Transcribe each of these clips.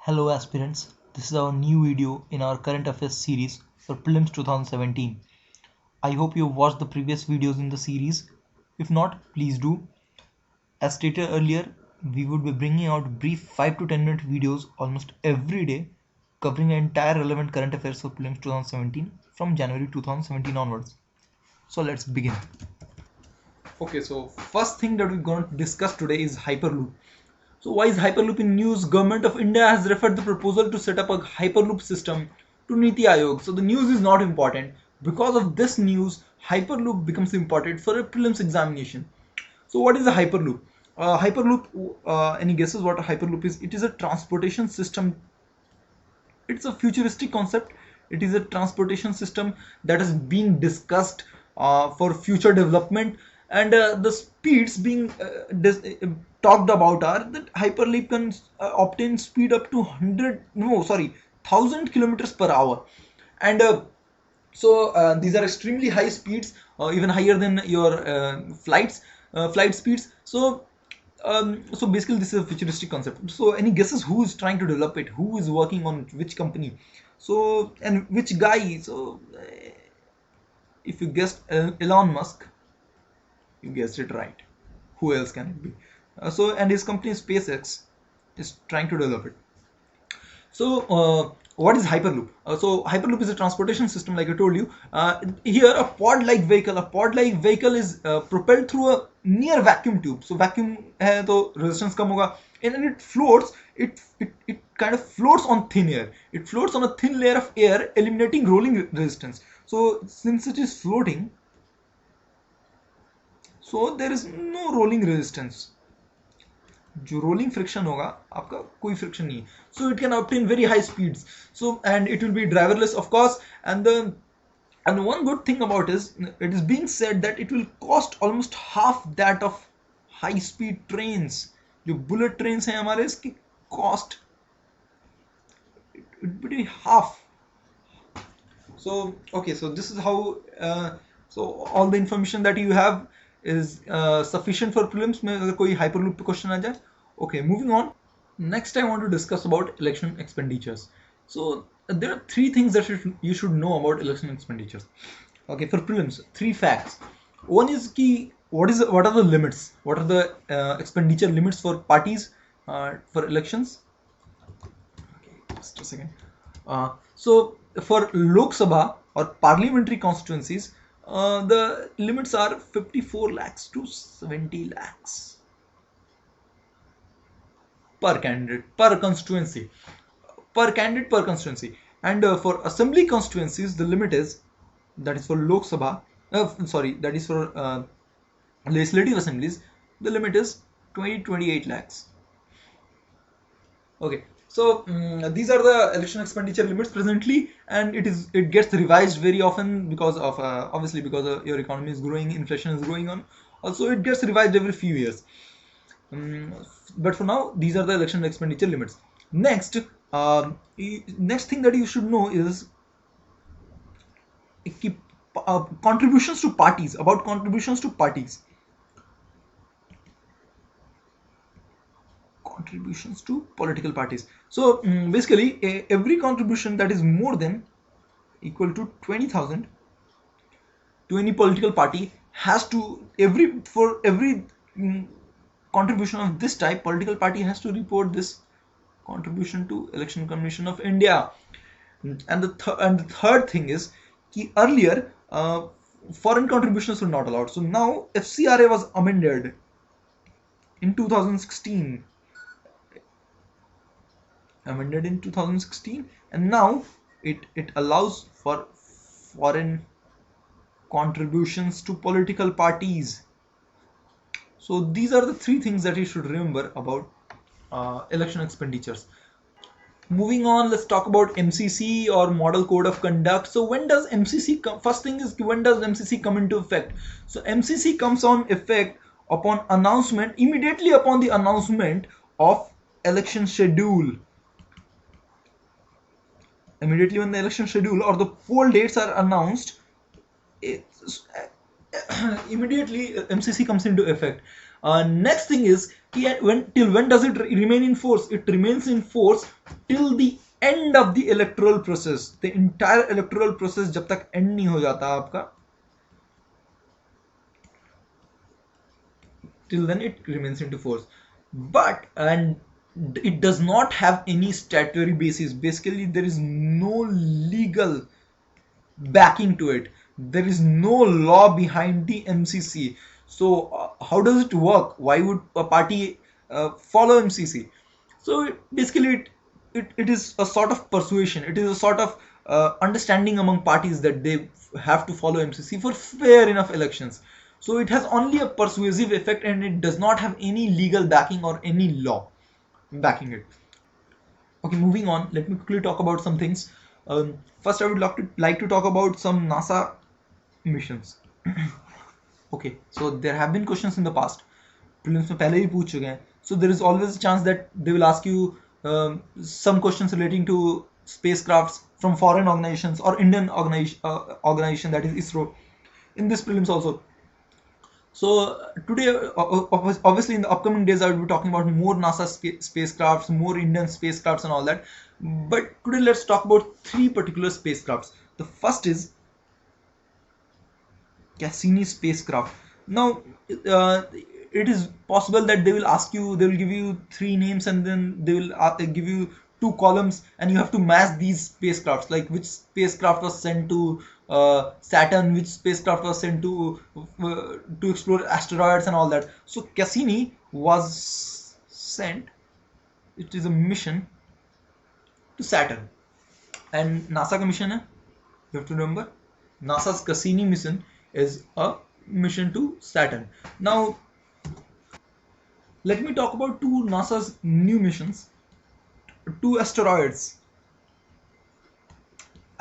Hello aspirants, this is our new video in our current affairs series for Prelims 2017. I hope you watched the previous videos in the series. If not, please do. As stated earlier, we would be bringing out brief 5 to 10 minute videos almost every day covering the entire relevant current affairs for Prelims 2017 from January 2017 onwards. So let's begin. Okay, so first thing that we're going to discuss today is Hyperloop. So why is Hyperloop in news? Government of India has referred the proposal to set up a Hyperloop system to Niti Aayog. So the news is not important. Because of this news, Hyperloop becomes important for a prelims examination. So what is a Hyperloop? Any guesses what a Hyperloop is? It is a transportation system. It's a futuristic concept. It is a transportation system that is being discussed for future development, and the speeds being talked about are that Hyperloop can obtain speed up to 1000 kilometers per hour, and these are extremely high speeds, even higher than your flight speeds. So basically this is a futuristic concept. So any guesses who is trying to develop it, who is working on which company, so and which guy? So if you guessed Elon Musk, you guessed it right. Who else can it be? And his company SpaceX is trying to develop it. So what is Hyperloop? So Hyperloop is a transportation system, like I told you. Here a pod-like vehicle is propelled through a near vacuum tube. So vacuum hai to resistance kam hoga, and then it floats. It kind of floats on thin air. It floats on a thin layer of air, eliminating rolling resistance. So since it is floating, so there is no rolling resistance. जो rolling friction होगा आपका कोई friction नहीं है. So it can obtain very high speeds. So and it will be driverless of course, and one good thing about it is being said that it will cost almost half that of high speed trains. जो bullet trains हैं हमारे, इसकी cost it would be half. So okay, so this is how so all the information that you have is sufficient for prelims में अगर कोई hyperloop पे question आ जाए. Okay, moving on. Next I want to discuss about election expenditures. So there are three things that you should know about election expenditures. Okay, for prelims, three facts. One is ki what are the limits? What are the expenditure limits for parties for elections? Okay, just a second. So for Lok Sabha or parliamentary constituencies, the limits are 54 lakhs to 70 lakhs per candidate per constituency, and for assembly constituencies the limit is, that is for Lok Sabha, that is for legislative assemblies, the limit is 28 lakhs. Okay, so these are the election expenditure limits presently, and it gets revised very often because of obviously because your economy is growing, inflation is going on, also it gets revised every few years. But for now these are the election expenditure limits. Next thing that you should know is contributions to parties. About contributions to parties, contributions to political parties. So basically every contribution that is more than equal to 20,000 to any political party has to for every contribution of this type, political party has to report this contribution to Election Commission of India. And the third thing is ki earlier foreign contributions were not allowed. So now FCRA was amended in 2016, and now it allows for foreign contributions to political parties. So these are the three things that you should remember about election expenditures. Moving on, let's talk about MCC or Model Code of Conduct. So when does MCC come? First thing is, when does MCC come into effect? So MCC comes on effect upon announcement, immediately upon the announcement of election schedule. Immediately when the election schedule or the poll dates are announced, immediately MCC comes into effect. Next thing is till when does it remain in force? It remains in force till the end of the electoral process. The entire electoral process जब तक end नहीं हो जाता आपका, till then it remains into force. But and it does not have any statutory basis. Basically, there is no legal backing to it. There is no law behind the MCC. So how does it work? Why would a party follow MCC? So basically it is a sort of persuasion. It is a sort of understanding among parties that they have to follow MCC for fair enough elections. So it has only a persuasive effect, and it does not have any legal backing or any law backing it. Okay, moving on, let me quickly talk about some things. First, I would like to talk about some NASA missions. Okay, so there have been questions in the past. Prelims में पहले ही पूछ चुके हैं. So there is always a chance that they will ask you some questions relating to spacecrafts from foreign organizations or Indian organization, that is ISRO, in this prelims also. So today, obviously in the upcoming days, I will be talking about more NASA spacecrafts, more Indian spacecrafts and all that. But today let's talk about three particular spacecrafts. The first is Cassini spacecraft. Now, it is possible that they will ask you, they will give you three names, and then they will give you two columns, and you have to match these spacecrafts, like which spacecraft was sent to Saturn, which spacecraft was sent to explore asteroids and all that. So Cassini was sent. It is a mission to Saturn, and NASA का mission है. You have to remember, NASA's Cassini mission is a mission to Saturn. Now, let me talk about two NASA's new missions to asteroids.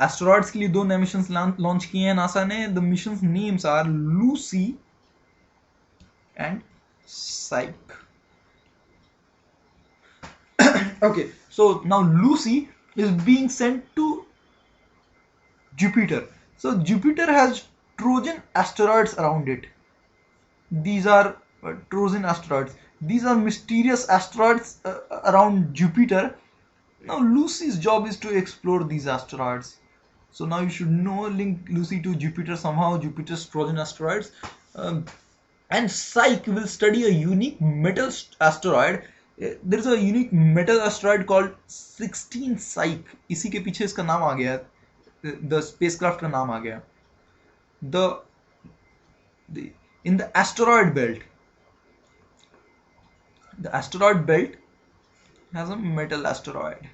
Asteroids के लिए दो नए missions launch किए हैं NASA ने. The missions names are Lucy and Psyche. Okay, so now Lucy is being sent to Jupiter. So Jupiter has Trojan asteroids around it. These are Trojan asteroids. These are mysterious asteroids around Jupiter. Now Lucy's job is to explore these asteroids. So now you should link Lucy to Jupiter somehow, Jupiter's Trojan asteroids. And Psyche will study a unique metal asteroid. There is a unique metal asteroid called 16 Psyche. इसी के पीछे इसका नाम आ गया. The spacecraft का नाम आ गया. In the asteroid belt, the asteroid belt has a metal asteroid.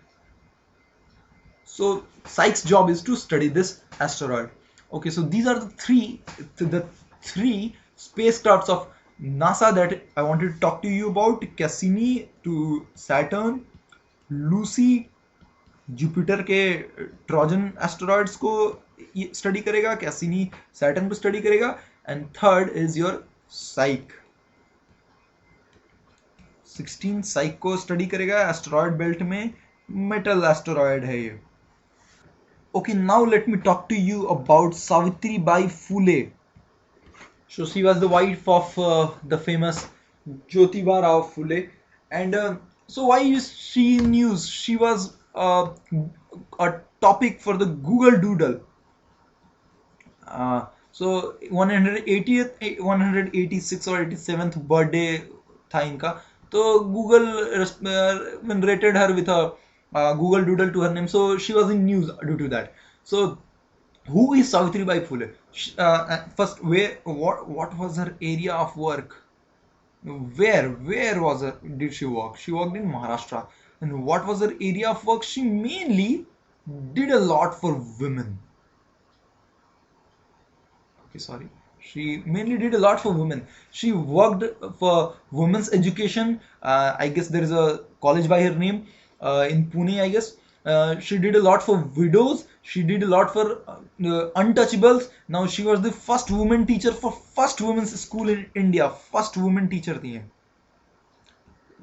So Psyche's job is to study this asteroid. Okay, so these are the three spacecrafts of NASA that I wanted to talk to you about. Cassini to Saturn, Lucy Jupiter के Trojan asteroids को study करेगा, Cassini Saturn को study करेगा, and third is your साइक. 16 साइक को study करेगा. Asteroid belt में metal asteroid है ये. Okay, now let me talk to you about Savitribai Phule. So she was the wife of the famous Jyotiba Rao Phule, and so why is she in news? She was a topic for the Google Doodle. So 180th 186 or 87th birthday था इनका, तो Google rated her with a Google Doodle to her name, so she was in news due to that. So who is Savitribai Phule? First, what was her area of work? Where was her, did she work? She worked in Maharashtra. And what was her area of work? She mainly did a lot for women. Okay, sorry. She mainly did a lot for women. She worked for women's education. I guess there is a college by her name in Pune, I guess. She did a lot for widows. She did a lot for untouchables. Now she was the first woman teacher for first women's school in India. First woman teacher थी.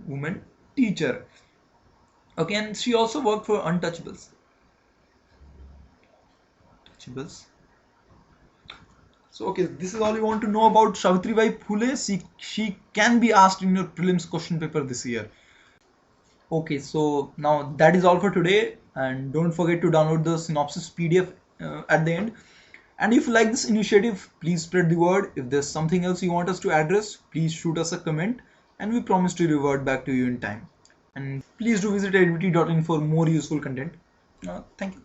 Woman teacher. Okay, and she also worked for untouchables. So So okay, this is all you want to know about Savitribai Phule. She can be asked in your prelims question paper this year. Okay, so now that is all for today, and don't forget to download the synopsis PDF at the end. And if you like this initiative, please spread the word. If there's something else you want us to address, please shoot us a comment, and we promise to revert back to you in time. And please do visit edwitty.in for more useful content. Thank you.